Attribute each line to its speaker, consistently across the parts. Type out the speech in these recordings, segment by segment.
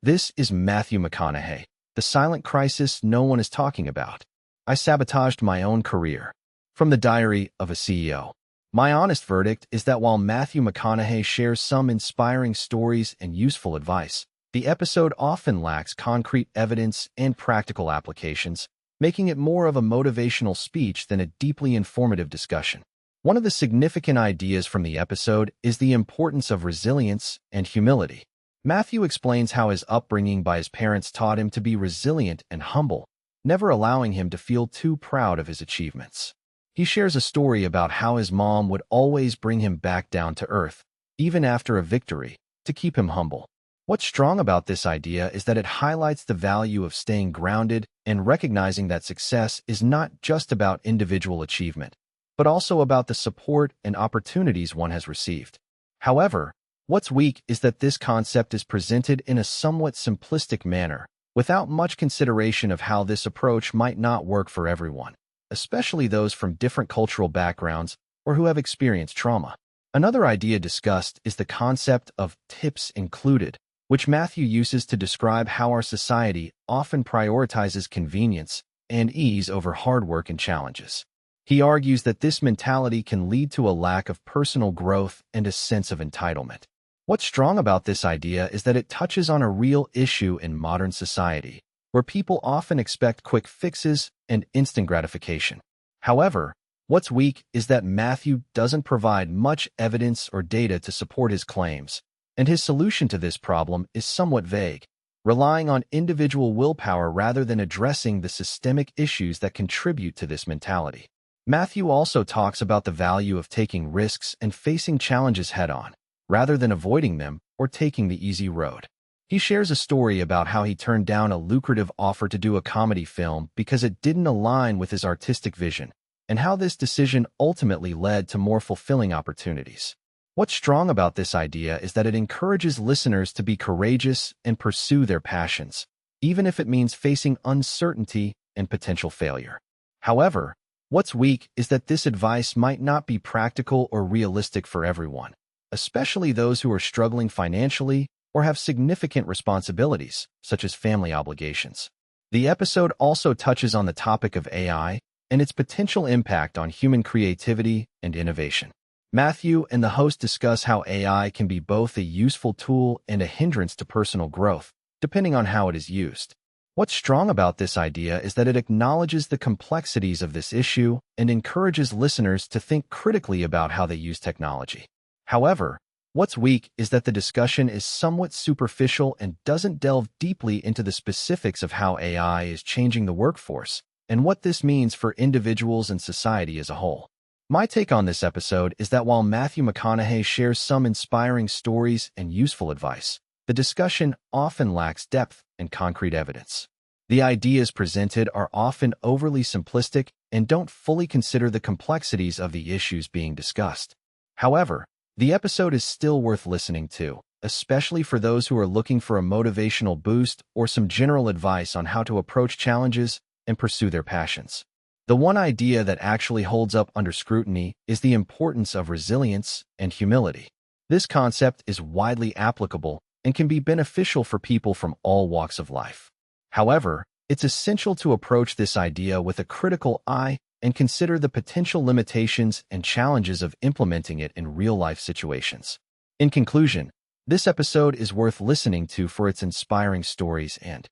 Speaker 1: This is Matthew McConaughey, the silent crisis no one is talking about. I sabotaged my own career. From the Diary of a CEO. My honest verdict is that while Matthew McConaughey shares some inspiring stories and useful advice, the episode often lacks concrete evidence and practical applications, making it more of a motivational speech than a deeply informative discussion. One of the significant ideas from the episode is the importance of resilience and humility. Matthew explains how his upbringing by his parents taught him to be resilient and humble, never allowing him to feel too proud of his achievements. He shares a story about how his mom would always bring him back down to earth, even after a victory, to keep him humble. What's strong about this idea is that it highlights the value of staying grounded and recognizing that success is not just about individual achievement, but also about the support and opportunities one has received. However, what's weak is that this concept is presented in a somewhat simplistic manner, without much consideration of how this approach might not work for everyone, especially those from different cultural backgrounds or who have experienced trauma. Another idea discussed is the concept of tips included, which Matthew uses to describe how our society often prioritizes convenience and ease over hard work and challenges. He argues that this mentality can lead to a lack of personal growth and a sense of entitlement. What's strong about this idea is that it touches on a real issue in modern society, where people often expect quick fixes and instant gratification. However, what's weak is that Matthew doesn't provide much evidence or data to support his claims, and his solution to this problem is somewhat vague, relying on individual willpower rather than addressing the systemic issues that contribute to this mentality. Matthew also talks about the value of taking risks and facing challenges head-on, rather than avoiding them or taking the easy road. He shares a story about how he turned down a lucrative offer to do a comedy film because it didn't align with his artistic vision, and how this decision ultimately led to more fulfilling opportunities. What's strong about this idea is that it encourages listeners to be courageous and pursue their passions, even if it means facing uncertainty and potential failure. However, what's weak is that this advice might not be practical or realistic for everyone, especially those who are struggling financially or have significant responsibilities, such as family obligations. The episode also touches on the topic of AI and its potential impact on human creativity and innovation. Matthew and the host discuss how AI can be both a useful tool and a hindrance to personal growth, depending on how it is used. What's strong about this idea is that it acknowledges the complexities of this issue and encourages listeners to think critically about how they use technology. However, what's weak is that the discussion is somewhat superficial and doesn't delve deeply into the specifics of how AI is changing the workforce and what this means for individuals and society as a whole. My take on this episode is that while Matthew McConaughey shares some inspiring stories and useful advice, the discussion often lacks depth and concrete evidence. The ideas presented are often overly simplistic and don't fully consider the complexities of the issues being discussed. However, the episode is still worth listening to, especially for those who are looking for a motivational boost or some general advice on how to approach challenges and pursue their passions. The one idea that actually holds up under scrutiny is the importance of resilience and humility. This concept is widely applicable and can be beneficial for people from all walks of life. However, it's essential to approach this idea with a critical eye and consider the potential limitations and challenges of implementing it in real-life situations. In conclusion, this episode is worth listening to for its inspiring stories and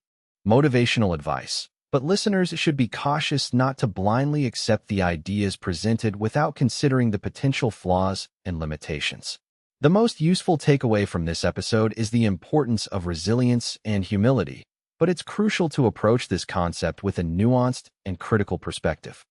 Speaker 1: motivational advice, but listeners should be cautious not to blindly accept the ideas presented without considering the potential flaws and limitations. The most useful takeaway from this episode is the importance of resilience and humility, but it's crucial to approach this concept with a nuanced and critical perspective.